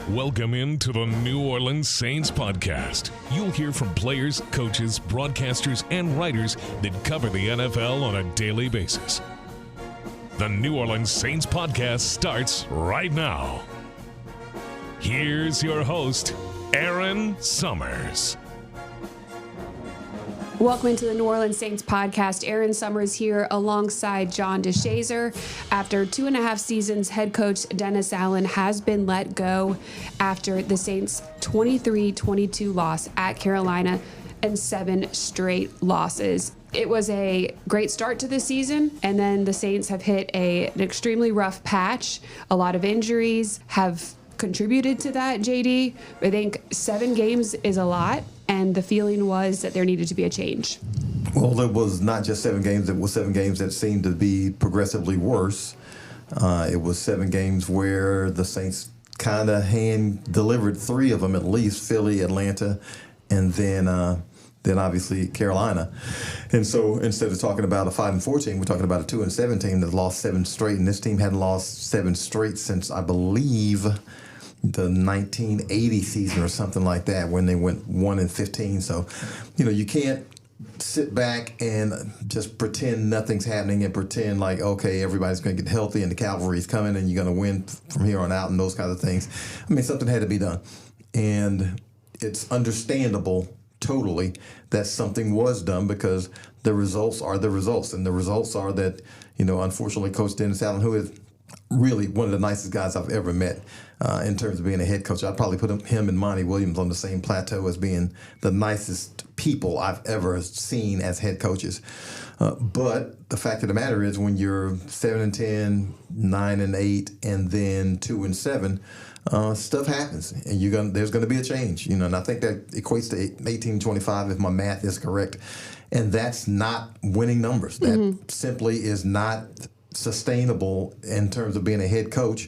Welcome into the New Orleans Saints podcast. You'll hear from players, coaches, broadcasters, and writers that cover the NFL on a daily basis. The New Orleans Saints podcast starts right now. Here's your host, Erin Summers. Welcome into the New Orleans Saints podcast. Erin Summers here alongside John DeShazier. After 2.5 seasons, head coach Dennis Allen has been let go after the Saints' 23-22 loss at Carolina and 7 straight losses. It was a great start to the season, and then the Saints have hit an extremely rough patch. A lot of injuries have contributed to that, JD. I think 7 games is a lot, and the feeling was that there needed to be a change. Well, it was not just 7 games. It was 7 games that seemed to be progressively worse. It was 7 games where the Saints kind of hand-delivered 3 of them at least, Philly, Atlanta, and then obviously Carolina. And so instead of talking about a 5-4 team, we're talking about a 2-7 team that lost 7 straight. And this team hadn't lost 7 straight since, I believe, the 1980 season or something like that, when they went 1-15. So, you can't sit back and just pretend nothing's happening and pretend like, okay, everybody's going to get healthy and the cavalry's coming and you're going to win from here on out and those kinds of things. I mean, something had to be done. And it's understandable totally that something was done, because the results are the results. And the results are that, unfortunately, Coach Dennis Allen, who is really one of the nicest guys I've ever met in terms of being a head coach. I'd probably put him and Monty Williams on the same plateau as being the nicest people I've ever seen as head coaches. But the fact of the matter is, when you're 7-10, 9-8, and then 2-7, stuff happens, and there's going to be a change. And I think that equates to 18-25 if my math is correct, and that's not winning numbers. That simply is not sustainable in terms of being a head coach.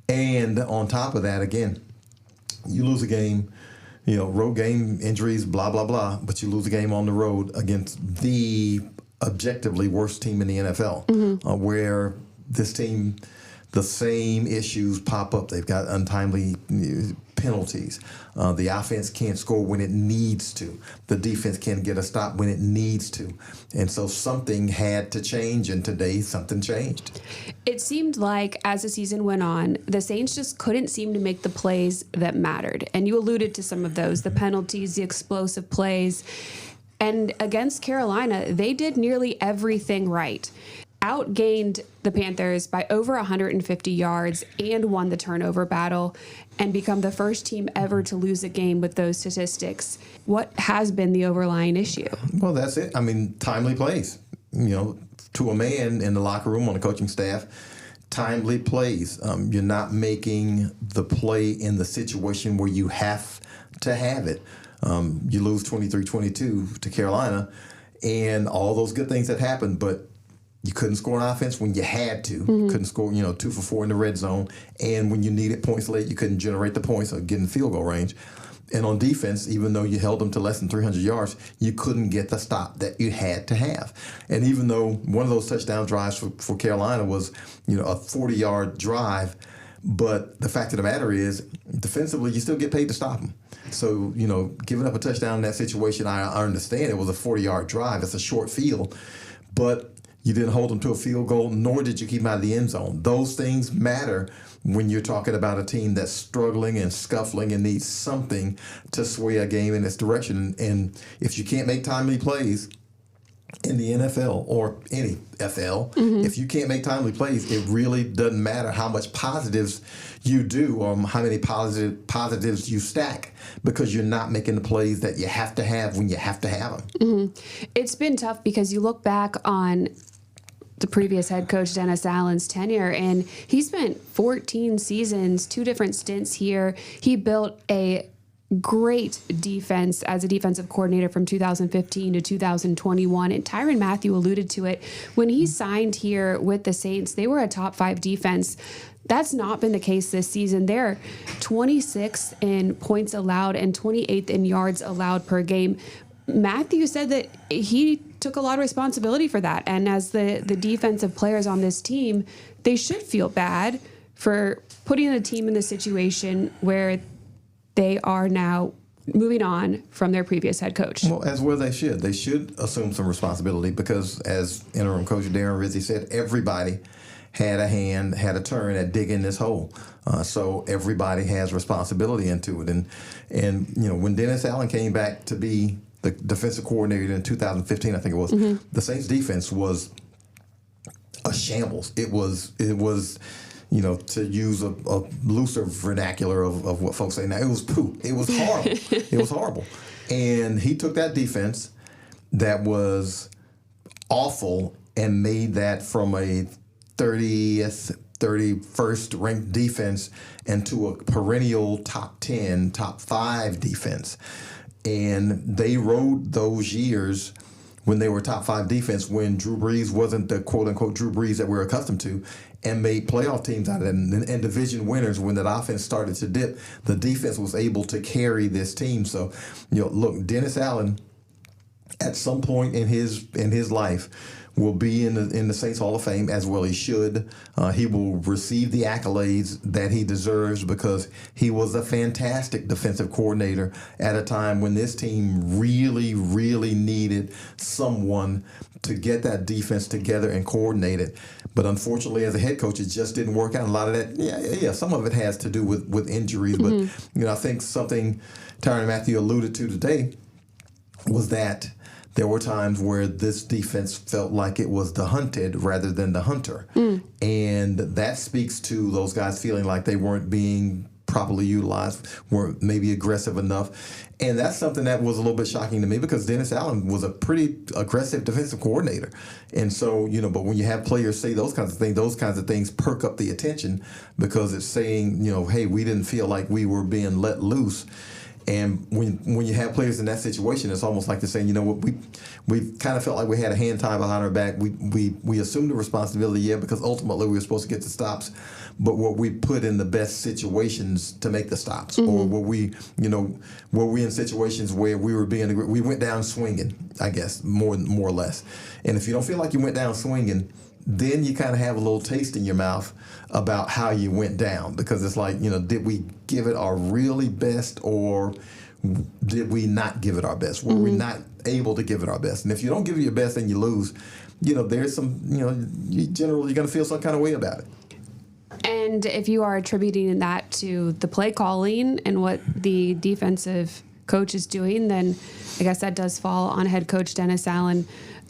And on top of that, again, you lose a game, road game, injuries, blah, blah, blah, but you lose a game on the road against the objectively worst team in the NFL, where this team, the same issues pop up. They've got untimely penalties. The offense can't score when it needs to. The defense can't get a stop when it needs to. And so something had to change, and today something changed. It seemed like as the season went on, the Saints just couldn't seem to make the plays that mattered. And you alluded to some of those, the penalties, the explosive plays. And against Carolina, they did nearly everything right. Outgained the Panthers by over 150 yards and won the turnover battle, and become the first team ever to lose a game with those statistics. What has been the overlying issue? Well, that's it. I mean, timely plays. To a man in the locker room, on the coaching staff, timely plays. You're not making the play in the situation where you have to have it. You lose 23-22 to Carolina, and all those good things that happened, but you couldn't score an offense when you had to. Couldn't score, 2 for 4 in the red zone. And when you needed points late, you couldn't generate the points or get in field goal range. And on defense, even though you held them to less than 300 yards, you couldn't get the stop that you had to have. And even though one of those touchdown drives for Carolina was, a 40-yard drive, but the fact of the matter is, defensively, you still get paid to stop them. So, giving up a touchdown in that situation, I understand it was a 40-yard drive. It's a short field. But you didn't hold them to a field goal, nor did you keep them out of the end zone. Those things matter when you're talking about a team that's struggling and scuffling and needs something to sway a game in its direction. And if you can't make timely plays in the NFL or any FL, if you can't make timely plays, it really doesn't matter how much positives you do or how many positives you stack, because you're not making the plays that you have to have when you have to have them. It's been tough because you look back on the previous head coach, Dennis Allen's tenure, and he spent 14 seasons, 2 different stints here. He built a great defense as a defensive coordinator from 2015 to 2021. And Tyrann Mathieu alluded to it. When he signed here with the Saints, they were a top 5 defense. That's not been the case this season. They're 26th in points allowed and 28th in yards allowed per game. Mathieu said that he took a lot of responsibility for that. And as the defensive players on this team, they should feel bad for putting the team in the situation where they are now moving on from their previous head coach. Well, as well they should. They should assume some responsibility because, as interim coach Darren Rizzi said, everybody had a turn at digging this hole. So everybody has responsibility into it. And when Dennis Allen came back to be the defensive coordinator in 2015, I think it was, the Saints defense was a shambles. It was to use a looser vernacular of what folks say now, it was poo. It was horrible. It was horrible. And he took that defense that was awful and made that from a 30th, 31st ranked defense into a perennial top 10, top 5 defense. And they rode those years when they were top 5 defense, when Drew Brees wasn't the quote-unquote Drew Brees that we're accustomed to, and made playoff teams out of it and division winners. When that offense started to dip, the defense was able to carry this team. So, look, Dennis Allen, at some point in his life, will be in the Saints Hall of Fame, as well he should. He will receive the accolades that he deserves because he was a fantastic defensive coordinator at a time when this team really, really needed someone to get that defense together and coordinate it. But unfortunately, as a head coach, it just didn't work out. A lot of that, some of it has to do with injuries. But, I think something Tyrann Mathieu alluded to today was that there were times where this defense felt like it was the hunted rather than the hunter. And that speaks to those guys feeling like they weren't being properly utilized, weren't maybe aggressive enough. And that's something that was a little bit shocking to me because Dennis Allen was a pretty aggressive defensive coordinator. And so, but when you have players say those kinds of things perk up the attention because it's saying, hey, we didn't feel like we were being let loose. And when you have players in that situation, it's almost like they're saying, we kind of felt like we had a hand tied behind our back. We assumed the responsibility, because ultimately we were supposed to get the stops, but were we put in the best situations to make the stops, or were we in situations where we went down swinging, I guess, more or less. And if you don't feel like you went down swinging, then you kind of have a little taste in your mouth about how you went down, because it's like, did we give it our really best, or did we not give it our best? Were we not able to give it our best? And if you don't give it your best and you lose, there's some, generally you're going to feel some kind of way about it. And if you are attributing that to the play calling and what the defensive coach is doing, then I guess that does fall on head coach Dennis Allen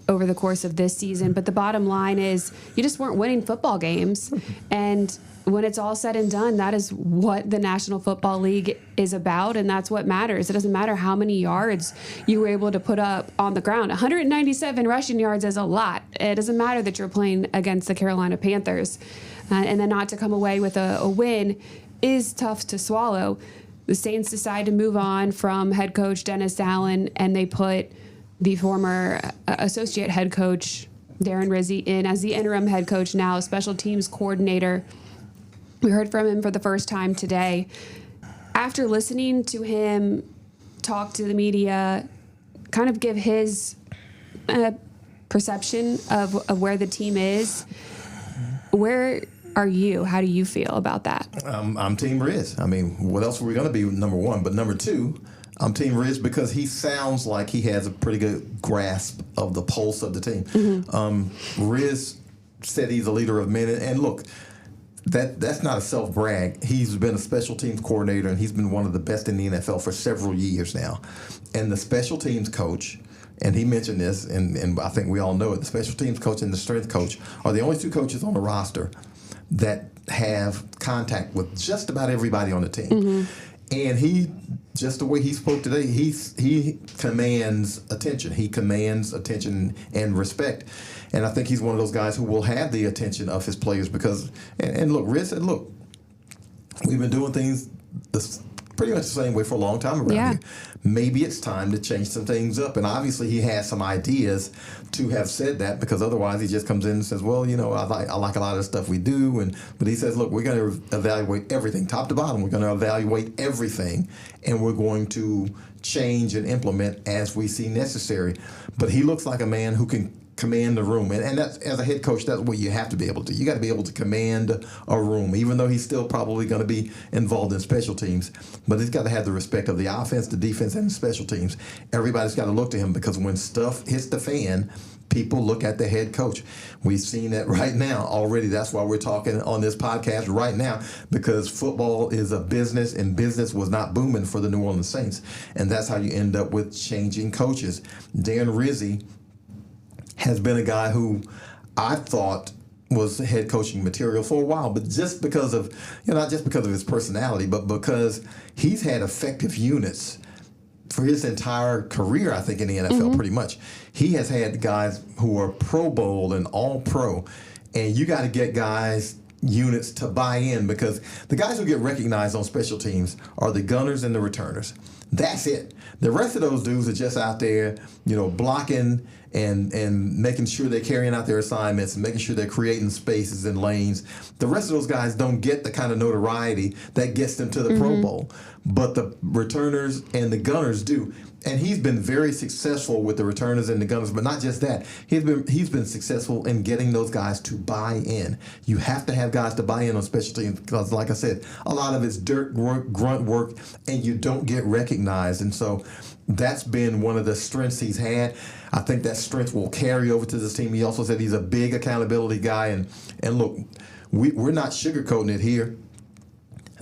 over the course of this season. But the bottom line is you just weren't winning football games. And when it's all said and done, that is what the National Football League is about, and that's what matters. It doesn't matter how many yards you were able to put up on the ground. 197 rushing yards is a lot. It doesn't matter that you're playing against the Carolina Panthers. And then not to come away with a win is tough to swallow. The Saints decide to move on from head coach Dennis Allen, and they put the former associate head coach Darren Rizzi in as the interim head coach, now special teams coordinator. We heard from him for the first time today. After listening to him talk to the media, kind of give his perception of where the team is, where are you? How do you feel about that? I'm Team Riz. I mean, what else were we going to be, number one? But number two, I'm Team Riz because he sounds like he has a pretty good grasp of the pulse of the team. Riz said he's a leader of men. And look, that's not a self-brag. He's been a special teams coordinator, and he's been one of the best in the NFL for several years now. And the special teams coach, and he mentioned this, and I think we all know it, the special teams coach and the strength coach are the only two coaches on the roster that have contact with just about everybody on the team. And he, just the way he spoke today, he commands attention. He commands attention and respect. And I think he's one of those guys who will have the attention of his players because, and look, Riz said, look, we've been doing things pretty much the same way for a long time around here. Maybe it's time to change some things up. And obviously he has some ideas to have said that, because otherwise he just comes in and says, well, I like a lot of the stuff we do. But he says, look, we're going to evaluate everything, top to bottom. We're going to evaluate everything, and we're going to change and implement as we see necessary. But he looks like a man who can command the room. And that's, as a head coach, that's what you have to be able to do. You got to be able to command a room, even though he's still probably going to be involved in special teams. But he's got to have the respect of the offense, the defense, and the special teams. Everybody's got to look to him, because when stuff hits the fan, people look at the head coach. We've seen that right now already. That's why we're talking on this podcast right now, because football is a business, and business was not booming for the New Orleans Saints. And that's how you end up with changing coaches. Darren Rizzi has been a guy who I thought was head coaching material for a while, but just because of, not just because of his personality, but because he's had effective units for his entire career, I think, in the NFL, pretty much. He has had guys who are Pro Bowl and All-Pro, and you got to get guys, units, to buy in, because the guys who get recognized on special teams are the gunners and the returners. That's it. The rest of those dudes are just out there, blocking and making sure they're carrying out their assignments and making sure they're creating spaces and lanes. The rest of those guys don't get the kind of notoriety that gets them to the Pro Bowl, but the returners and the gunners do. And he's been very successful with the returners and the gunners, but not just that. He's been successful in getting those guys to buy in. You have to have guys to buy in on special teams, because, like I said, a lot of it's dirt work, grunt work, and you don't get recognized. And so that's been one of the strengths he's had. I think that strength will carry over to this team. He also said he's a big accountability guy. And look, we're not sugarcoating it here.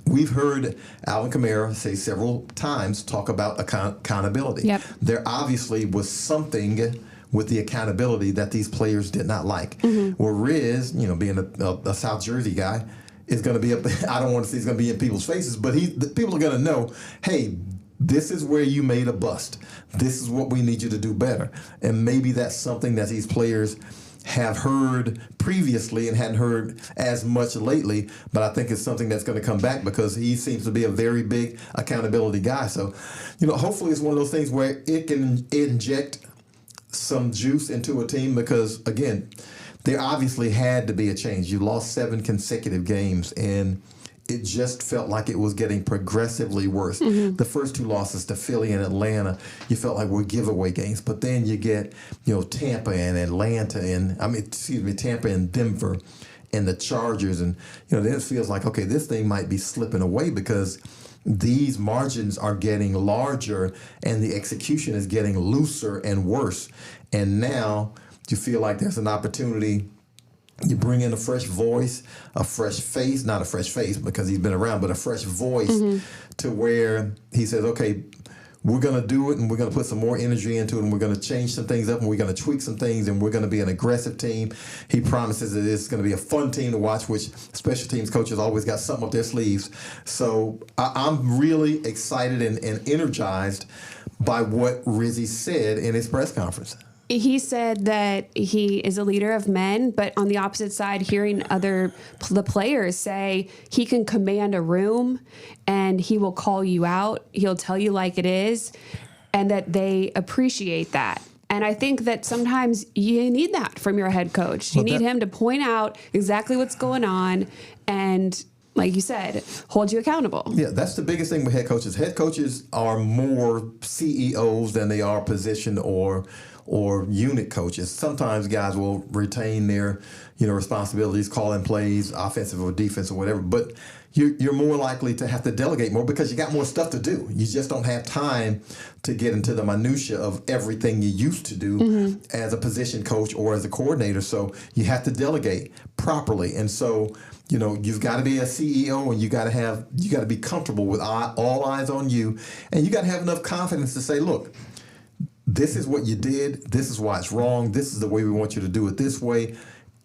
We've heard Alvin Kamara say several times talk about accountability. Yep. There obviously was something with the accountability that these players did not like. Well, Riz, being a South Jersey guy, is going to be I don't want to say he's going to be in people's faces, but people are going to know, hey, this is where you made a bust. This is what we need you to do better. And maybe that's something that these players have heard previously and hadn't heard as much lately, but I think it's something that's going to come back, because he seems to be a very big accountability guy. So, hopefully it's one of those things where it can inject some juice into a team, because, again, there obviously had to be a change. You lost 7 consecutive games, and it just felt like it was getting progressively worse. The first 2 losses to Philly and Atlanta, you felt like were giveaway games. But then you get, Tampa and Atlanta Tampa and Denver and the Chargers. And, then it feels like, okay, this thing might be slipping away, because these margins are getting larger and the execution is getting looser and worse. And now you feel like there's an opportunity. You bring in a fresh voice, a fresh face, not a fresh face because he's been around, but a fresh voice to where he says, okay, we're going to do it, and we're going to put some more energy into it, and we're going to change some things up, and we're going to tweak some things, and we're going to be an aggressive team. He promises that it's going to be a fun team to watch, which special teams coaches always got something up their sleeves. So I'm really excited and energized by what Rizzi said in his press conference. He said that he is a leader of men, but on the opposite side, hearing the players say he can command a room and he will call you out. He'll tell you like it is, and that they appreciate that. And I think that sometimes you need that from your head coach. You need him to point out exactly what's going on and, like you said, hold you accountable. Yeah, that's the biggest thing with head coaches. Head coaches are more CEOs than they are position or unit coaches. Sometimes guys will retain their, responsibilities, calling plays, offensive or defensive or whatever, but you're more likely to have to delegate more because you got more stuff to do. You just don't have time to get into the minutia of everything you used to do as a position coach or as a coordinator. So you have to delegate properly. And so, you've got to be a CEO, and you got to be comfortable with all eyes on you, and you got to have enough confidence to say, look, this is what you did. This is why it's wrong. This is the way we want you to do it this way.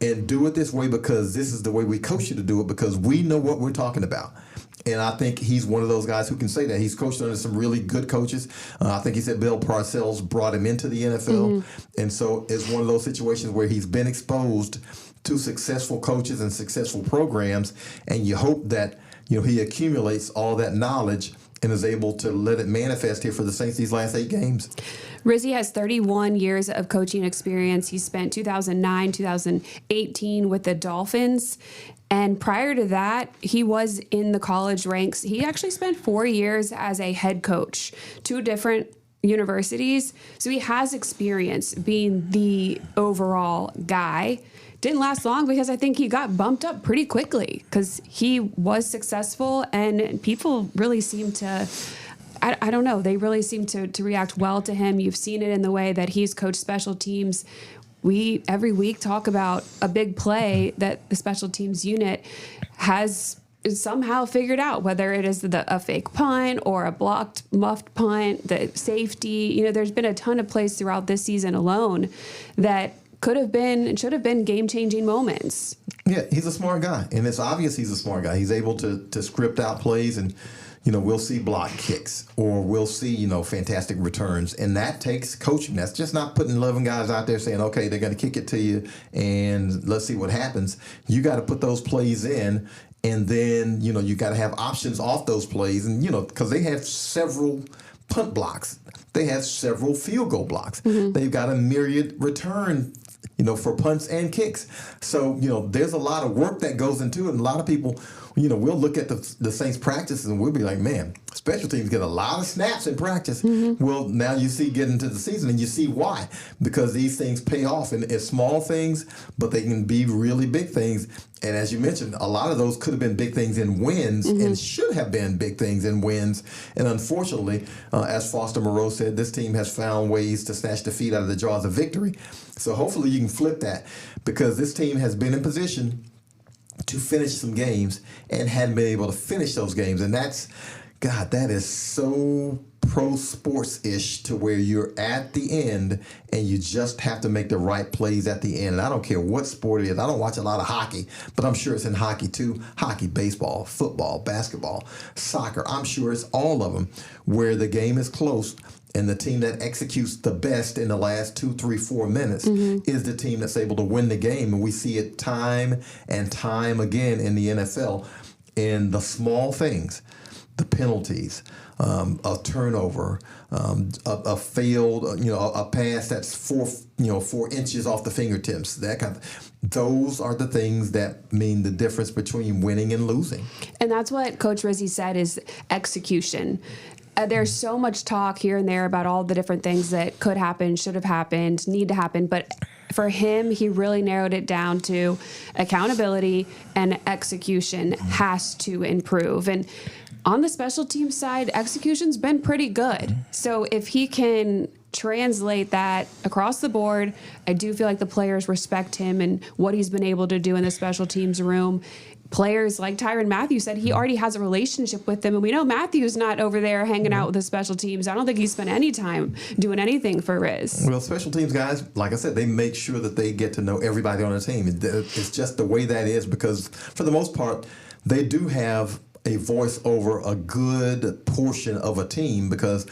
And do it this way because this is the way we coach you to do it, because we know what we're talking about. And I think he's one of those guys who can say that. He's coached under some really good coaches. I think he said Bill Parcells brought him into the NFL. And so it's one of those situations where he's been exposed to successful coaches and successful programs. And you hope that, he accumulates all that knowledge and is able to let it manifest here for the Saints these last 8 games. Rizzi has 31 years of coaching experience. He spent 2009, 2018 with the Dolphins. And prior to that, he was in the college ranks. He actually spent 4 years as a head coach, 2 different universities. So he has experience being the overall guy. Didn't last long because I think he got bumped up pretty quickly because he was successful, and people really seem to, I don't know, they really seem to react well to him. You've seen it in the way that he's coached special teams. We every week talk about a big play that the special teams unit has somehow figured out, whether it is a fake punt or a blocked, muffed punt, the safety. There's been a ton of plays throughout this season alone that could have been and should have been game-changing moments. Yeah, he's a smart guy, and it's obvious he's a smart guy. He's able to script out plays, and we'll see block kicks, or we'll see fantastic returns, and that takes coaching. That's just not putting 11 guys out there saying, okay, they're going to kick it to you, and let's see what happens. You got to put those plays in. And then, you got to have options off those plays. And, because they have several punt blocks. They have several field goal blocks. Mm-hmm. They've got a myriad return, for punts and kicks. So, there's a lot of work that goes into it. And a lot of people, we'll look at the Saints practices and we'll be like, man, special teams get a lot of snaps in practice. Mm-hmm. Well, now you see get into the season and you see why. Because these things pay off, and it's small things, but they can be really big things. And as you mentioned, a lot of those could have been big things in wins, mm-hmm. and should have been big things in wins. And unfortunately, as Foster Moreau said, this team has found ways to snatch defeat out of the jaws of victory. So hopefully you can flip that, because this team has been in position to finish some games and hadn't been able to finish those games. And that is so pro sports-ish, to where you're at the end and you just have to make the right plays at the end. And I don't care what sport it is. I don't watch a lot of hockey, but I'm sure it's in hockey too. Hockey, baseball, football, basketball, soccer. I'm sure it's all of them where the game is close, and the team that executes the best in the last 2, 3, 4 minutes mm-hmm. is the team that's able to win the game. And we see it time and time again in the NFL, in the small things, the penalties, a turnover, a failed, a pass that's 4 inches off the fingertips, that kind of. Those are the things that mean the difference between winning and losing. And that's what Coach Rizzi said is execution. There's so much talk here and there about all the different things that could happen, should have happened, need to happen. But for him, he really narrowed it down to accountability, and execution has to improve. And on the special team side, execution's been pretty good. So if he can translate that across the board, I do feel like the players respect him and what he's been able to do in the special teams room. Players like Tyrann Mathieu said he already has a relationship with them, and we know Matthew's not over there hanging out with the special teams. I don't think he spent any time doing anything for Riz. Well, special teams guys, like I said, they make sure that they get to know everybody on the team. It's just the way that is, because for the most part, they do have a voice over a good portion of a team, because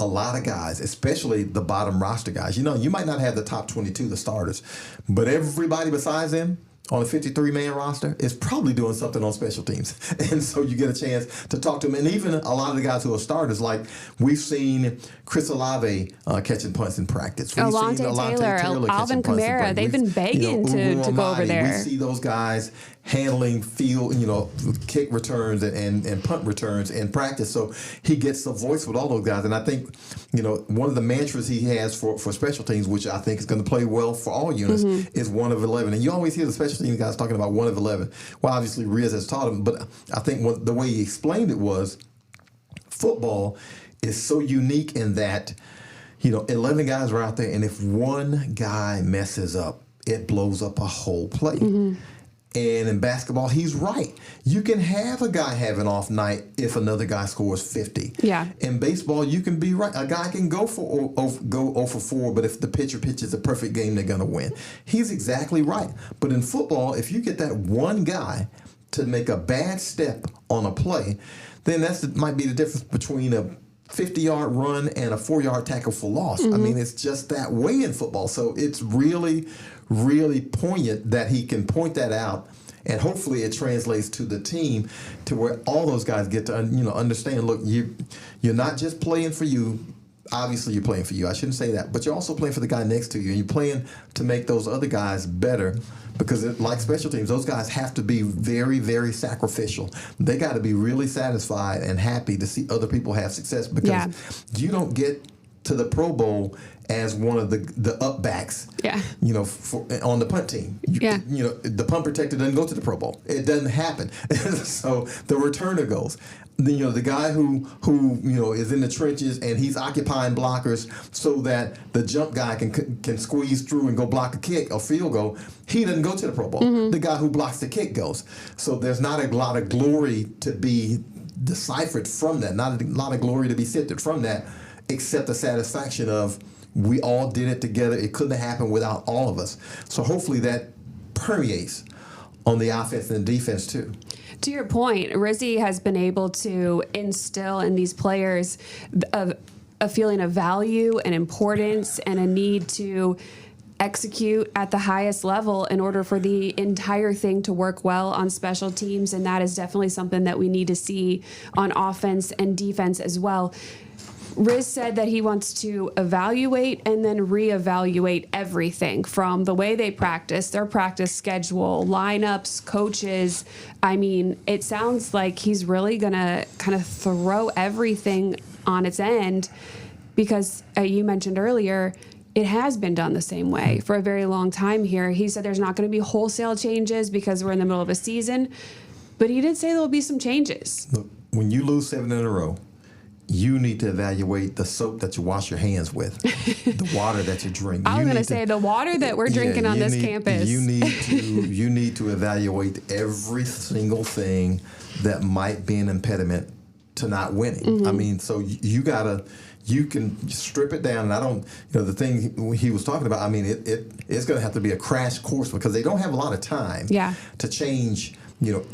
a lot of guys, especially the bottom roster guys, you might not have the top 22, the starters, but everybody besides them on a 53-man roster is probably doing something on special teams. And so you get a chance to talk to them. And even a lot of the guys who are starters, like we've seen Chris Olave catching punts in practice. We've Alontae Taylor, Alvin Kamara, they've been begging to go over there. We see those guys handling field, kick returns and punt returns in practice. So he gets the voice with all those guys. And I think, one of the mantras he has for special teams, which I think is going to play well for all units, mm-hmm. is 1 of 11. And you always hear the special teams guys talking about 1 of 11. Well, obviously Riz has taught him, but I think the way he explained it was, football is so unique in that, 11 guys are out there, and if one guy messes up, it blows up a whole play. Mm-hmm. And in basketball, he's right. You can have a guy have an off night if another guy scores 50. Yeah. In baseball, you can be right. A guy can go for 0 for 4, but if the pitcher pitches a perfect game, they're going to win. He's exactly right. But in football, if you get that one guy to make a bad step on a play, then might be the difference between a 50-yard run and a 4-yard tackle for loss. Mm-hmm. I mean, it's just that way in football. So it's really, really poignant that he can point that out, and hopefully it translates to the team to where all those guys get to understand. Look, you're not just playing for you. Obviously, you're playing for you. I shouldn't say that, but you're also playing for the guy next to you, and you're playing to make those other guys better. Because like special teams, those guys have to be very, very sacrificial. They got to be really satisfied and happy to see other people have success, because you don't get to the Pro Bowl as one of the up backs, on the punt team. The punt protector doesn't go to the Pro Bowl. It doesn't happen. So the returner goes. The guy who is in the trenches and he's occupying blockers so that the jump guy can squeeze through and go block a kick or field goal, he doesn't go to the Pro Bowl. Mm-hmm. The guy who blocks the kick goes. So there's not a lot of glory to be deciphered from that, not a lot of glory to be sifted from that, except the satisfaction of we all did it together. It couldn't have happened without all of us. So hopefully that permeates on the offense and the defense too. To your point, Rizzi has been able to instill in these players a feeling of value and importance and a need to execute at the highest level in order for the entire thing to work well on special teams. And that is definitely something that we need to see on offense and defense as well. Riz said that he wants to evaluate and then reevaluate everything from the way they practice, their practice schedule, lineups, coaches. I mean, it sounds like he's really going to kind of throw everything on its end because you mentioned earlier, it has been done the same way for a very long time here. He said there's not going to be wholesale changes because we're in the middle of a season, but he did say there will be some changes. Look, when you lose 7 in a row, you need to evaluate the soap that you wash your hands with, the water that you drink. I was going to say the water that we're drinking on this campus. You need to evaluate every single thing that might be an impediment to not winning. Mm-hmm. I mean, so you can strip it down. And I don't, the thing he was talking about, I mean, it's going to have to be a crash course because they don't have a lot of time to change,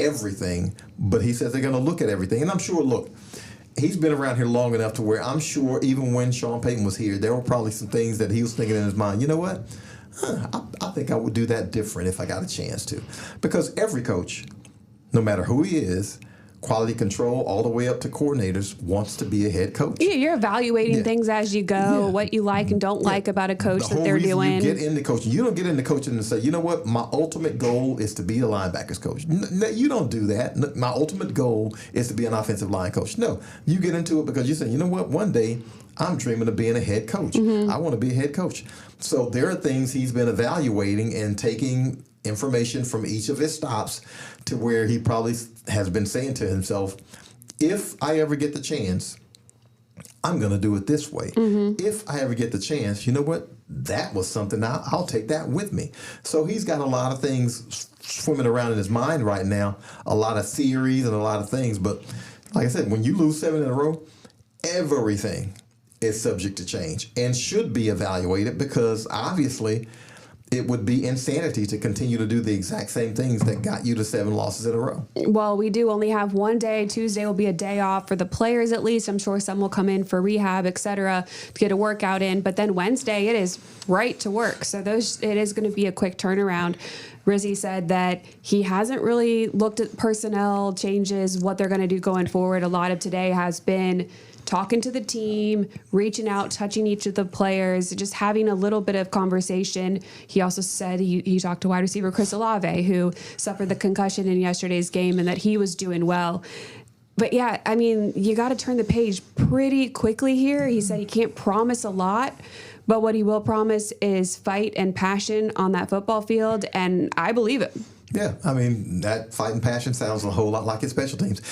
everything. But he says they're going to look at everything. And I'm sure, look, he's been around here long enough to where I'm sure even when Sean Payton was here, there were probably some things that he was thinking in his mind, you know what? I think I would do that different if I got a chance to. Because every coach, no matter who he is, quality control all the way up to coordinators, wants to be a head coach. Yeah, you're evaluating things as you go, what you like and don't like about a coach that they're doing. You get into coaching. You don't get into coaching and say, you know what, my ultimate goal is to be a linebackers coach. No, you don't do that. My ultimate goal is to be an offensive line coach. No, you get into it because you say, you know what, one day I'm dreaming of being a head coach. Mm-hmm. I want to be a head coach. So there are things he's been evaluating and taking information from each of his stops to where he probably has been saying to himself, if I ever get the chance, I'm going to do it this way. Mm-hmm. If I ever get the chance, you know what? That was something, I'll take that with me. So he's got a lot of things swimming around in his mind right now, a lot of theories and a lot of things. But like I said, when you lose 7 in a row, everything is subject to change and should be evaluated because obviously it would be insanity to continue to do the exact same things that got you to 7 losses in a row. Well, we do only have one day. Tuesday will be a day off for the players at least. I'm sure some will come in for rehab, et cetera, to get a workout in. But then Wednesday, it is right to work. So it is going to be a quick turnaround. Rizzi said that he hasn't really looked at personnel changes, what they're going to do going forward. A lot of today has been talking to the team, reaching out, touching each of the players, just having a little bit of conversation. He also said he talked to wide receiver Chris Olave, who suffered the concussion in yesterday's game, and that he was doing well. But yeah, I mean, you got to turn the page pretty quickly here. He said he can't promise a lot, but what he will promise is fight and passion on that football field, and I believe it. Yeah, I mean, that fight and passion sounds a whole lot like his special teams.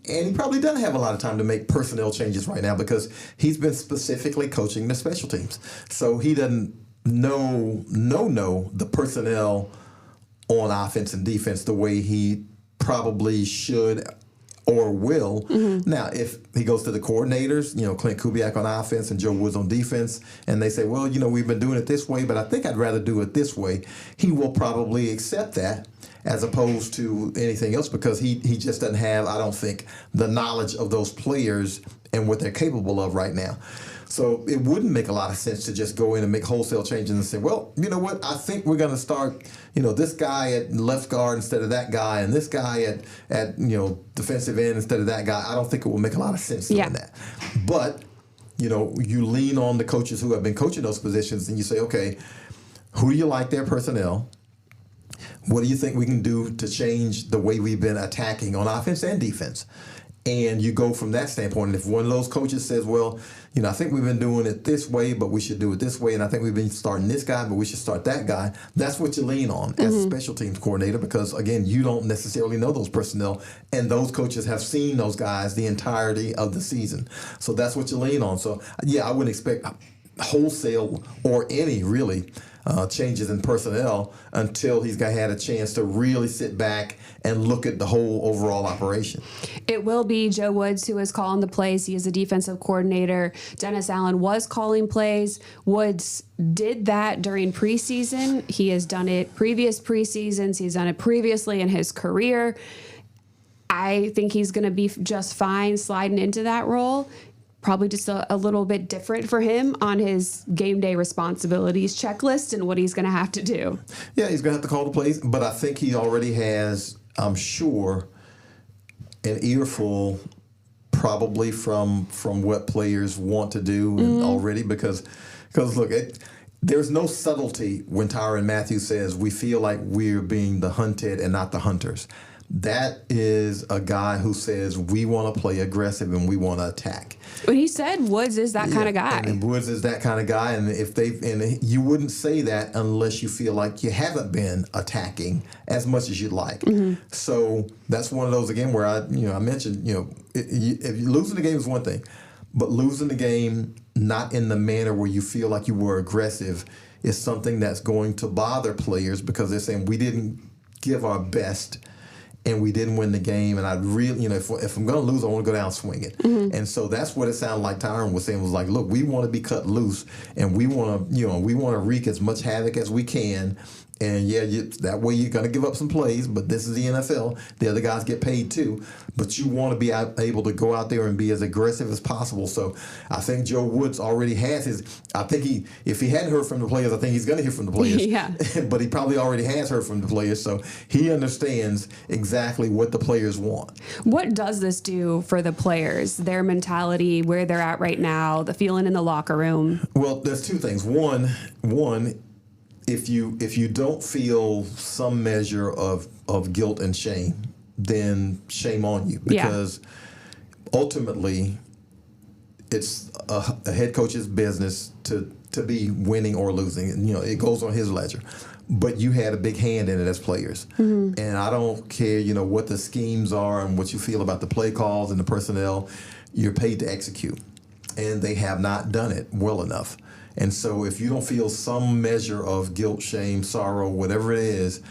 And he probably doesn't have a lot of time to make personnel changes right now because he's been specifically coaching the special teams. So he doesn't know the personnel on offense and defense the way he probably should or will. Mm-hmm. Now, if he goes to the coordinators, Clint Kubiak on offense and Joe Woods on defense, and they say, well, we've been doing it this way, but I think I'd rather do it this way, he will probably accept that as opposed to anything else because he just doesn't have, I don't think, the knowledge of those players and what they're capable of right now. So it wouldn't make a lot of sense to just go in and make wholesale changes and say, well, you know what, I think we're going to start, this guy at left guard instead of that guy and this guy at defensive end instead of that guy. I don't think it will make a lot of sense doing that. But, you lean on the coaches who have been coaching those positions and you say, okay, who do you like their personnel? What do you think we can do to change the way we've been attacking on offense and defense? And you go from that standpoint. And if one of those coaches says, well, I think we've been doing it this way, but we should do it this way. And I think we've been starting this guy, but we should start that guy. That's what you lean on as a special teams coordinator because, again, you don't necessarily know those personnel. And those coaches have seen those guys the entirety of the season. So that's what you lean on. So, yeah, I wouldn't expect wholesale or any really changes in personnel until he's had a chance to really sit back and look at the whole overall operation. It will be Joe Woods who is calling the plays. He is a defensive coordinator. Dennis Allen was calling plays. Woods did that during preseason. He has done it previous preseasons. He's done it previously in his career. I think he's going to be just fine sliding into that role. Probably just a little bit different for him on his game day responsibilities checklist and what he's going to have to do. Yeah, he's going to have to call the plays, but I think he already has, I'm sure, an earful probably from what players want to do already because look, there's no subtlety when Tyrann Mathieu says we feel like we're being the hunted and not the hunters. That is a guy who says we want to play aggressive and we want to attack. When he said Woods is that kind of guy. And Woods is that kind of guy, and you wouldn't say that unless you feel like you haven't been attacking as much as you'd like. So that's one of those again where I mentioned if you losing the game is one thing, but losing the game not in the manner where you feel like you were aggressive is something that's going to bother players because they're saying we didn't give our best. And we didn't win the game, and I really, if I'm going to lose, I want to go down swinging. And so that's what it sounded like Tyrann was saying was like, look, we want to be cut loose, and we want to wreak as much havoc as we can. And that way you're going to give up some plays, but this is the NFL. The other guys get paid too. But you want to be able to go out there and be as aggressive as possible. So I think Joe Woods already has if he hadn't heard from the players, I think he's going to hear from the players. Yeah. But he probably already has heard from the players. So he understands exactly what the players want. What does this do for the players, their mentality, where they're at right now, the feeling in the locker room? Well, there's two things. One, if you don't feel some measure of guilt and shame, then shame on you because ultimately it's a head coach's business to be winning or losing. It goes on his ledger. But you had a big hand in it as players. And I don't care, what the schemes are and what you feel about the play calls and the personnel. You're paid to execute. And they have not done it well enough. And so if you don't feel some measure of guilt, shame, sorrow, whatever it is,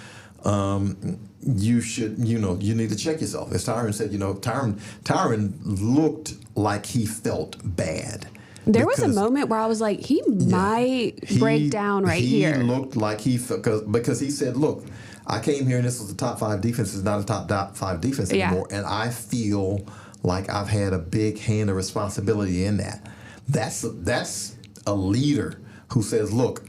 you should, you need to check yourself. As Tyrann said, Tyrann looked like he felt bad. There was a moment where I was like, he might break down here. He looked like he felt, because he said, look, I came here and this was a top 5 defense. It's not a top 5 defense anymore. And I feel like I've had a big hand of responsibility in that. That's a leader who says, look,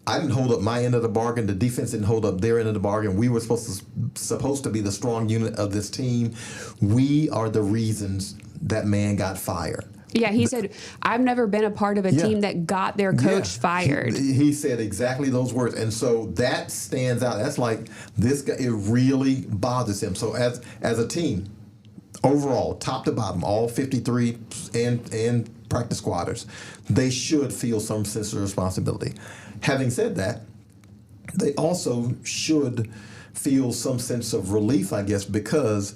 I didn't hold up my end of the bargain. The defense didn't hold up their end of the bargain. We were supposed to be the strong unit of this team. We are the reasons that man got fired. Yeah, he said, I've never been a part of a team that got their coach fired. He said exactly those words. And so that stands out. That's like this guy, it really bothers him. So as a team, overall, top to bottom, all 53 and practice squatters, they should feel some sense of responsibility. Having said that, they also should feel some sense of relief, I guess, because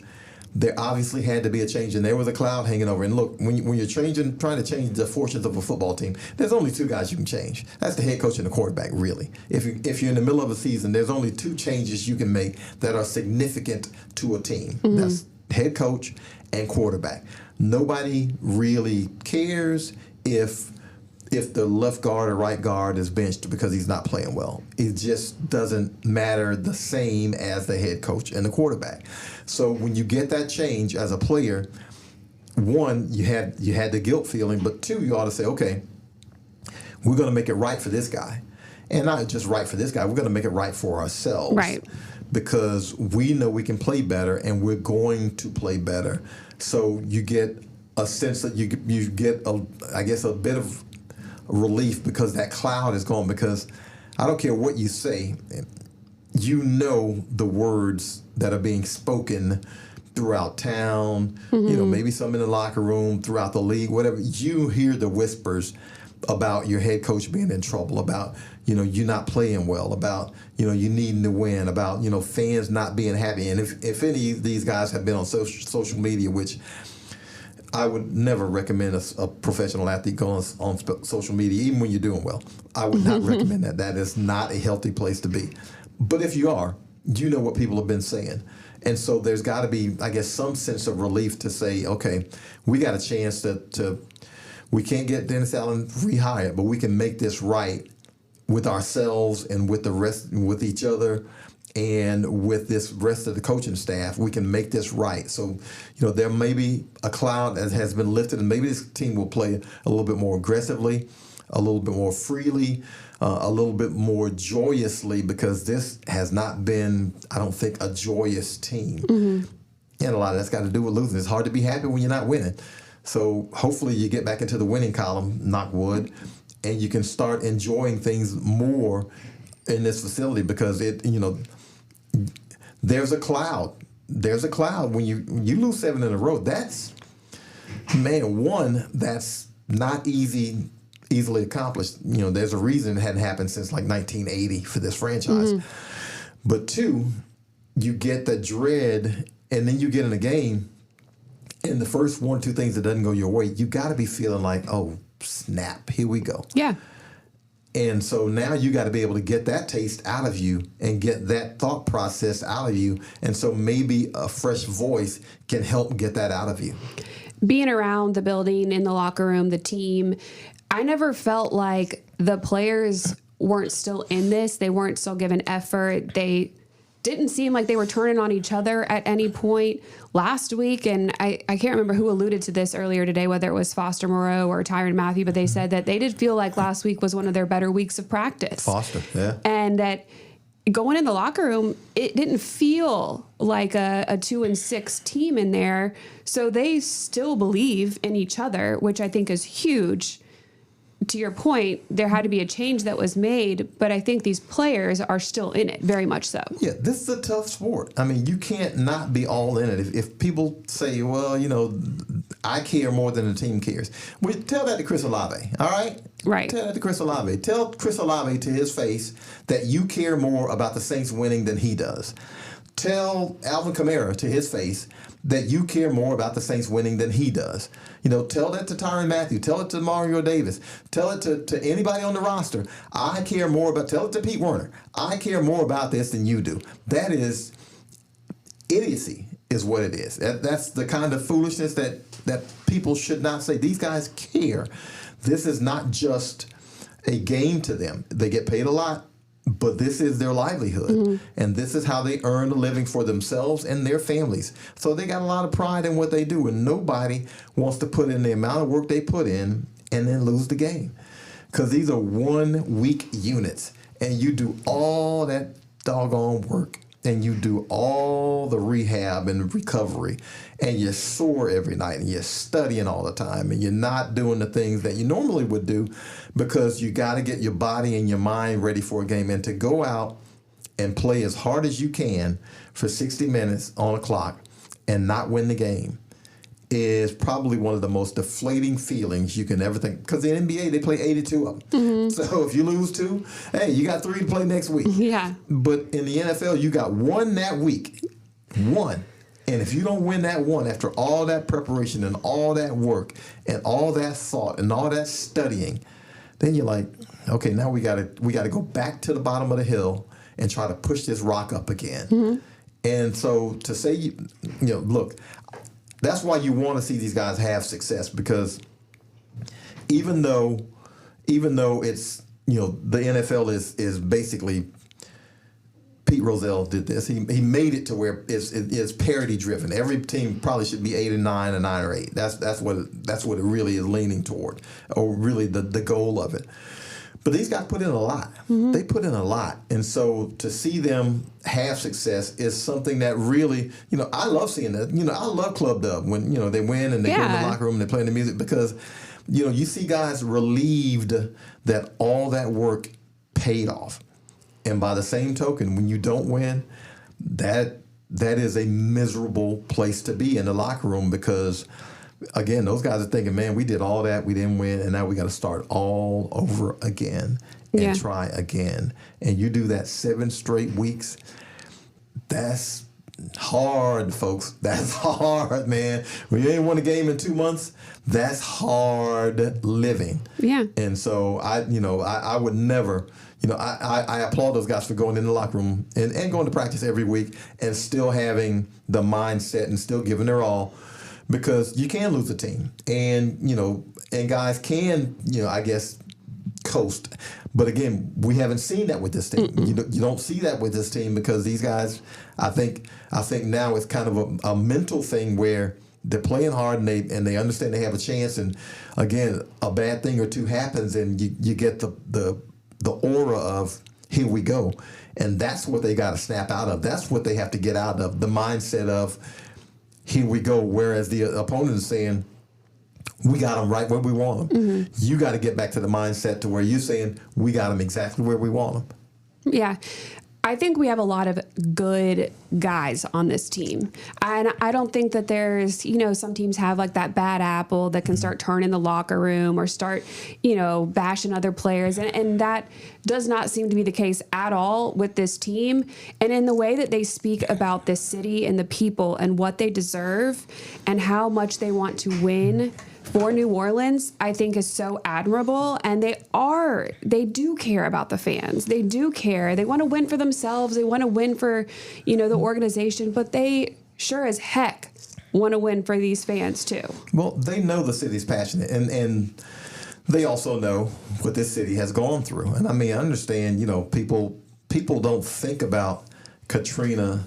there obviously had to be a change, and there was a cloud hanging over. And look, when you're trying to change the fortunes of a football team, there's only 2 guys you can change. That's the head coach and the quarterback, really. If you're in the middle of a season, there's only 2 changes you can make that are significant to a team. That's head coach and quarterback. Nobody really cares if the left guard or right guard is benched because he's not playing well. It just doesn't matter the same as the head coach and the quarterback. So when you get that change as a player, 1, you had the guilt feeling, but 2, you ought to say, okay, we're going to make it right for this guy. And not just right for this guy, we're going to make it right for ourselves. Right. Because we know we can play better, and we're going to play better. So you get a sense that you get, a bit of relief because that cloud is gone. Because I don't care what you say, the words that are being spoken throughout town, you know, maybe some in the locker room, throughout the league, whatever, you hear the whispers about your head coach being in trouble, about, you know, you not playing well, about, you know, you needing to win, about, you know, fans not being happy. And if any of these guys have been on social media, which I would never recommend a professional athlete going on social media, even when you're doing well. I would not recommend that. That is not a healthy place to be. But if you are, you know what people have been saying. And so there's got to be, I guess, some sense of relief to say, okay, we got a chance to we can't get Dennis Allen rehired, but we can make this right with ourselves and with the rest, with each other, and with this rest of the coaching staff. We can make this right. So, you know, there may be a cloud that has been lifted, and maybe this team will play a little bit more aggressively, a little bit more freely, a little bit more joyously, because this has not been, I don't think, a joyous team. And a lot of that's got to do with losing. It's hard to be happy when you're not winning. So hopefully you get back into the winning column, knock wood, and you can start enjoying things more in this facility, because it, you know, there's a cloud. There's a cloud when you lose 7 in a row. That's, man, one, that's not easily accomplished. You know, there's a reason it hadn't happened since like 1980 for this franchise. But 2, you get the dread, and then you get in a game, and the first 1 or 2 things that doesn't go your way, you got to be feeling like, oh, snap, here we go. Yeah. And so now you got to be able to get that taste out of you and get that thought process out of you. And so maybe a fresh voice can help get that out of you. Being around the building, in the locker room, the team, I never felt like the players weren't still in this. They weren't still giving effort. They didn't seem like they were turning on each other at any point last week. And I can't remember who alluded to this earlier today, whether it was Foster Moreau or Tyrann Mathieu, but they said that they did feel like last week was one of their better weeks of practice. Foster, yeah. And that going in the locker room, it didn't feel like a 2-6 team in there. So they still believe in each other, which I think is huge. To your point, there had to be a change that was made, but I think these players are still in it, very much so. Yeah, this is a tough sport. I mean, you can't not be all in it. If people say, well, you know, I care more than the team cares. Well, tell that to Chris Olave, all right? Right. Tell that to Chris Olave. Tell Chris Olave to his face that you care more about the Saints winning than he does. Tell Alvin Kamara to his face that you care more about the Saints winning than he does. You know, tell that to Tyrann Mathieu. Tell it to Mario Davis. Tell it to anybody on the roster. I care more about, tell it to Pete Werner. I care more about this than you do. That is idiocy is what it is. That's the kind of foolishness that people should not say. These guys care. This is not just a game to them. They get paid a lot, but this is their livelihood. And this is how they earn a living for themselves and their families. So they got a lot of pride in what they do, and nobody wants to put in the amount of work they put in and then lose the game. Because these are 1-week units, and you do all that doggone work, and you do all the rehab and recovery, and you're sore every night, and you're studying all the time, and you're not doing the things that you normally would do, because you got to get your body and your mind ready for a game. And to go out and play as hard as you can for 60 minutes on a clock and not win the game is probably one of the most deflating feelings you can ever think. Because in the NBA, they play 82 of them. So if you lose 2, hey, you got 3 to play next week. Yeah. But in the NFL, you got 1 that week. 1. And if you don't win that 1 after all that preparation and all that work and all that thought and all that studying, then you're like, okay, now we gotta go back to the bottom of the hill and try to push this rock up again. And so to say, you know, look, that's why you want to see these guys have success, because even though it's, you know, the NFL is basically, Pete Rozelle did this. He made it to where it's parity driven. Every team probably should be 8 and 9 or 9 or 8. That's what it really is leaning toward, or really the goal of it. But these guys put in a lot. They put in a lot. And so to see them have success is something that really, you know, I love seeing that. You know, I love Club Dub when, you know, they win and they go in the locker room and they're playing the music, because, you know, you see guys relieved that all that work paid off. And by the same token, when you don't win, that that is a miserable place to be in the locker room because, again, those guys are thinking, man, we did all that, we didn't win, and now we got to start all over again and try again. And you do that 7 straight weeks, that's hard, folks. That's hard, man. When you ain't won a game in 2 months, that's hard living. Yeah. And so I would never, I applaud those guys for going in the locker room and going to practice every week and still having the mindset and still giving their all, because you can lose a team and guys can, I guess, coast. But again, we haven't seen that with this team. You don't see that with this team because these guys, I think now it's kind of a mental thing where they're playing hard and they understand they have a chance. And again, a bad thing or two happens and you get the aura of here we go. And that's what they got to snap out of. That's what they have to get out of, the mindset of here we go. Whereas the opponent is saying, we got them right where we want them. You got to get back to the mindset to where you're saying we got them exactly where we want them. Yeah. I think we have a lot of good guys on this team. And I don't think that there's, some teams have like that bad apple that can start turning the locker room or start, bashing other players. And that does not seem to be the case at all with this team. And in the way that they speak about this city and the people and what they deserve and how much they want to win for New Orleans, I think is so admirable. And they do care about the fans. They do care. They want to win for themselves. They want to win for, the organization, but they sure as heck want to win for these fans too. Well, they know the city's passionate and they also know what this city has gone through. And I mean, I understand, people don't think about Katrina,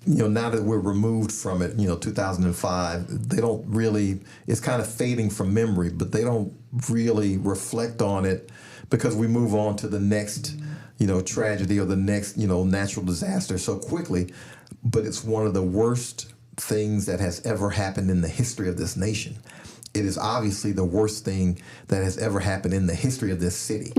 now that we're removed from it, 2005, they don't really, it's kind of fading from memory, but they don't really reflect on it because we move on to the next, tragedy or the next, natural disaster so quickly. But it's one of the worst things that has ever happened in the history of this nation. It is obviously the worst thing that has ever happened in the history of this city.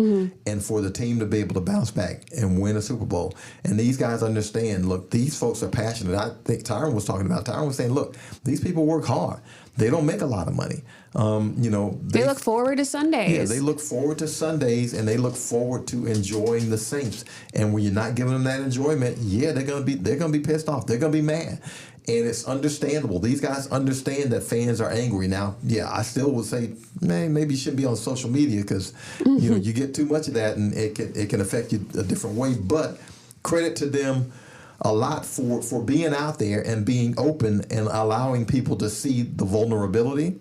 And for the team to be able to bounce back and win a Super Bowl. And these guys understand, look, these folks are passionate. I think Tyron was saying, look, these people work hard. They don't make a lot of money. They look forward to Sundays. Yeah, they look forward to Sundays and they look forward to enjoying the Saints. And when you're not giving them that enjoyment, they're gonna be pissed off. They're gonna be mad. And it's understandable. These guys understand that fans are angry. Now, I still would say, man, maybe you shouldn't be on social media because you get too much of that and it can affect you a different way. But credit to them a lot for being out there and being open and allowing people to see the vulnerability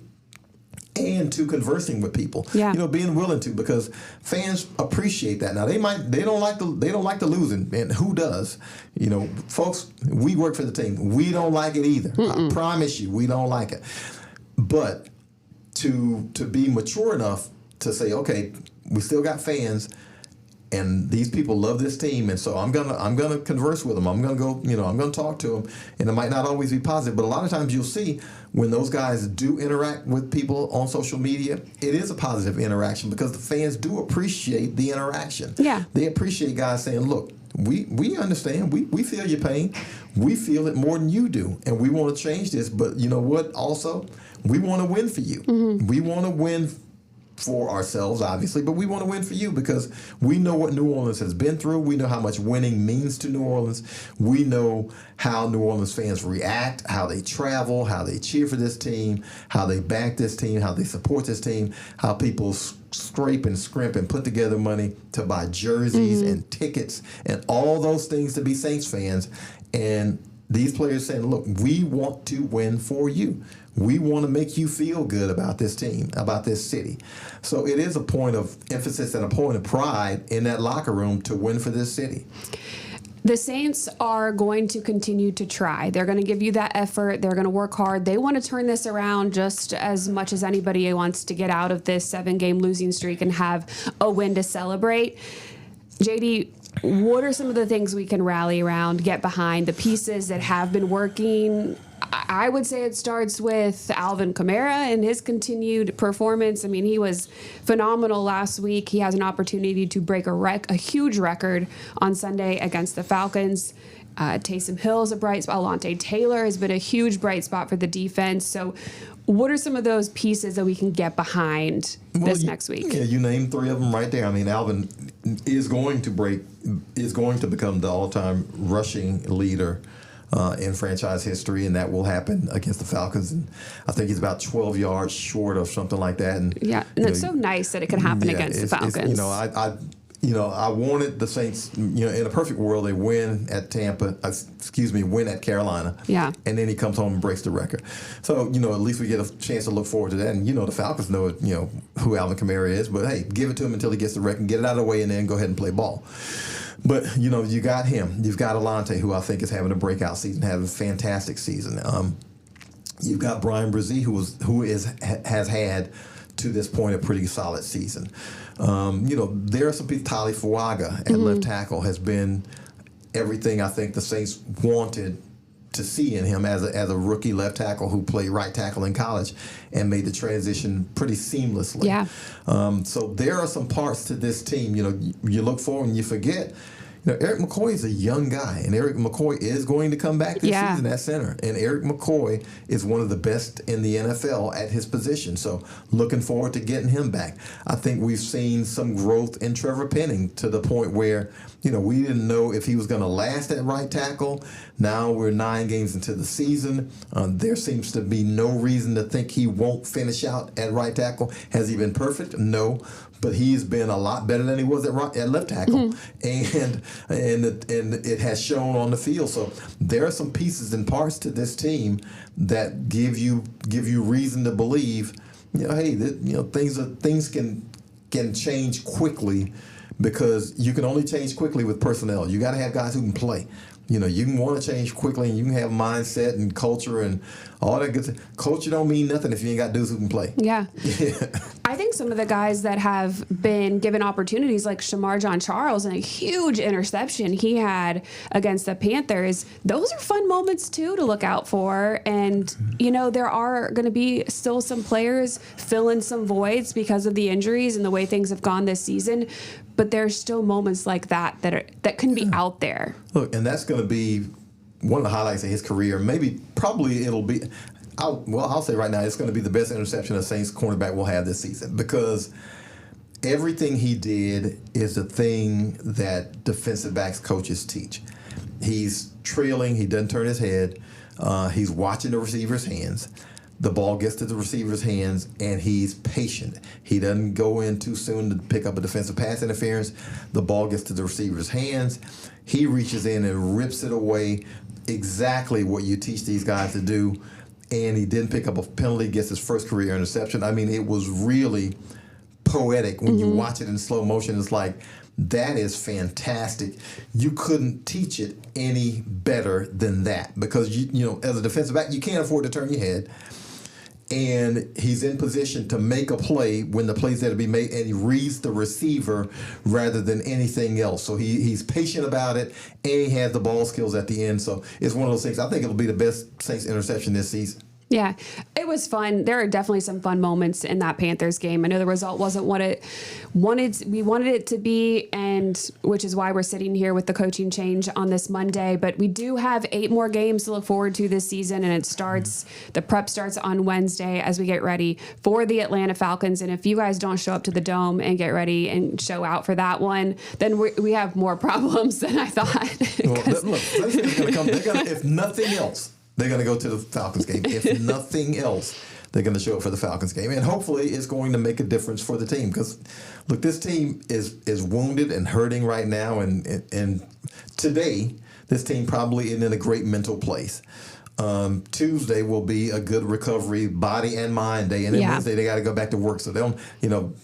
and to conversing with people. Being willing to, because fans appreciate that. Now they don't like the losing, and who does? Folks, we work for the team. We don't like it either. I promise you, we don't like it. But to be mature enough to say, okay, we still got fans, and these people love this team, and so I'm gonna converse with them. I'm gonna go, I'm gonna talk to them, and it might not always be positive, but a lot of times you'll see when those guys do interact with people on social media, it is a positive interaction because the fans do appreciate the interaction. Yeah, they appreciate guys saying, "Look, we understand. We feel your pain. We feel it more than you do, and we want to change this. But you know what? Also, we want to win for you. We want to win for ourselves, obviously, but we want to win for you because we know what New Orleans has been through. We know how much winning means to New Orleans. We know how New Orleans fans react, how they travel, how they cheer for this team, how they back this team, how they support this team, how people scrape and scrimp and put together money to buy jerseys and tickets and all those things to be Saints fans. And these players saying, look, we want to win for you. We want to make you feel good about this team, about this city. So it is a point of emphasis and a point of pride in that locker room to win for this city. The Saints are going to continue to try. They're going to give you that effort. They're going to work hard. They want to turn this around just as much as anybody wants to get out of this 7-game losing streak and have a win to celebrate. JD, what are some of the things we can rally around, get behind, the pieces that have been working? I would say it starts with Alvin Kamara and his continued performance. I mean, he was phenomenal last week. He has an opportunity to break a huge record on Sunday against the Falcons. Taysom Hill's a bright spot. Alontae Taylor has been a huge bright spot for the defense. So what are some of those pieces that we can get behind next week? Yeah, you named three of them right there. I mean, Alvin is going to become the all-time rushing leader in franchise history, and that will happen against the Falcons. And I think he's about 12 yards short of something like that. And it's so nice that it can happen against the Falcons. I wanted the Saints, in a perfect world, they win at win at Carolina. Yeah. And then he comes home and breaks the record. So, at least we get a chance to look forward to that. And, the Falcons know, who Alvin Kamara is. But, hey, give it to him until he gets the record, get it out of the way, and then go ahead and play ball. But, you got him. You've got Alontae, who I think is having a breakout season, having a fantastic season. You've got Darren Rizzi, who has had, to this point, a pretty solid season. There are some people. Tali Fuaga at left tackle has been everything I think the Saints wanted to see in him as a rookie left tackle who played right tackle in college and made the transition pretty seamlessly. Yeah. So there are some parts to this team. You look forward and you forget. Eric McCoy is a young guy, and Eric McCoy is going to come back this season at center. And Eric McCoy is one of the best in the NFL at his position. So looking forward to getting him back. I think we've seen some growth in Trevor Penning to the point where, we didn't know if he was going to last at right tackle. Now we're 9 games into the season. There seems to be no reason to think he won't finish out at right tackle. Has he been perfect? No. But he's been a lot better than he was at left tackle, and it has shown on the field. So there are some pieces and parts to this team that give you reason to believe, things can change quickly, because you can only change quickly with personnel. You got to have guys who can play. You can want to change quickly, and you can have mindset and culture and all that good stuff. Culture don't mean nothing if you ain't got dudes who can play. Yeah. I think some of the guys that have been given opportunities, like Shamar Charles, and a huge interception he had against the Panthers, those are fun moments, too, to look out for. And, there are going to be still some players filling some voids because of the injuries and the way things have gone this season. But there's still moments like that can be out there. Look, and that's going to be one of the highlights of his career. Probably it'll be, I'll say right now, it's going to be the best interception a Saints cornerback will have this season, because everything he did is the thing that defensive backs coaches teach. He's trailing, he doesn't turn his head, he's watching the receiver's hands. The ball gets to the receiver's hands, and he's patient. He doesn't go in too soon to pick up a defensive pass interference. The ball gets to the receiver's hands. He reaches in and rips it away, exactly what you teach these guys to do. And he didn't pick up a penalty, gets his first career interception. I mean, it was really poetic when you watch it in slow motion. It's like, that is fantastic. You couldn't teach it any better than that, because, as a defensive back, you can't afford to turn your head. And he's in position to make a play when the play's there to be made, and he reads the receiver rather than anything else. So he's patient about it, and he has the ball skills at the end. So it's one of those things. I think it'll be the best Saints interception this season. Yeah, it was fun. There are definitely some fun moments in that Panthers game. I know the result wasn't what we wanted it to be, and which is why we're sitting here with the coaching change on this Monday. But we do have 8 more games to look forward to this season, and the prep starts on Wednesday as we get ready for the Atlanta Falcons. And if you guys don't show up to the Dome and get ready and show out for that one, then we have more problems than I thought. Look, if nothing else, they're going to go to the Falcons game. If nothing else, they're going to show up for the Falcons game. And hopefully it's going to make a difference for the team. Because, look, this team is wounded and hurting right now. And today, this team probably isn't in a great mental place. Tuesday will be a good recovery, body and mind day. And then Wednesday, they got to go back to work. So they don't,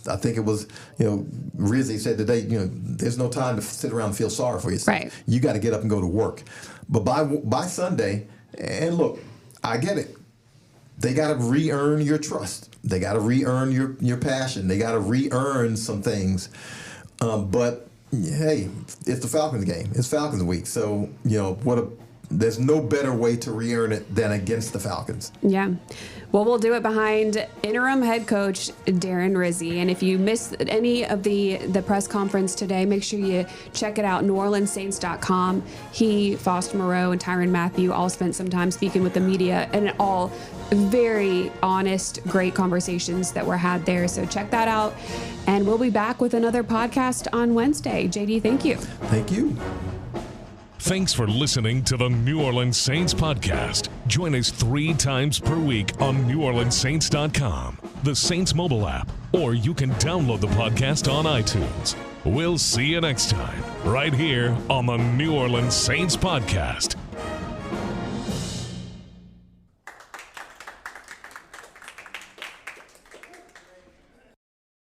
I think it was, Rizzi said today, there's no time to sit around and feel sorry for yourself. Right. You got to get up and go to work. But by Sunday, and look, I get it. They got to re-earn your trust. They got to re-earn your passion. They got to re-earn some things. But hey, it's the Falcons game. It's Falcons week. So there's no better way to re-earn it than against the Falcons. Yeah. Well, we'll do it behind interim head coach Darren Rizzi. And if you missed any of the press conference today, make sure you check it out, NewOrleansSaints.com. He, Foster Moreau, and Tyrann Mathieu all spent some time speaking with the media, and all very honest, great conversations that were had there. So check that out. And we'll be back with another podcast on Wednesday. JD, thank you. Thank you. Thanks for listening to the New Orleans Saints podcast. Join us 3 times per week on NewOrleansSaints.com, the Saints mobile app, or you can download the podcast on iTunes. We'll see you next time, right here on the New Orleans Saints podcast.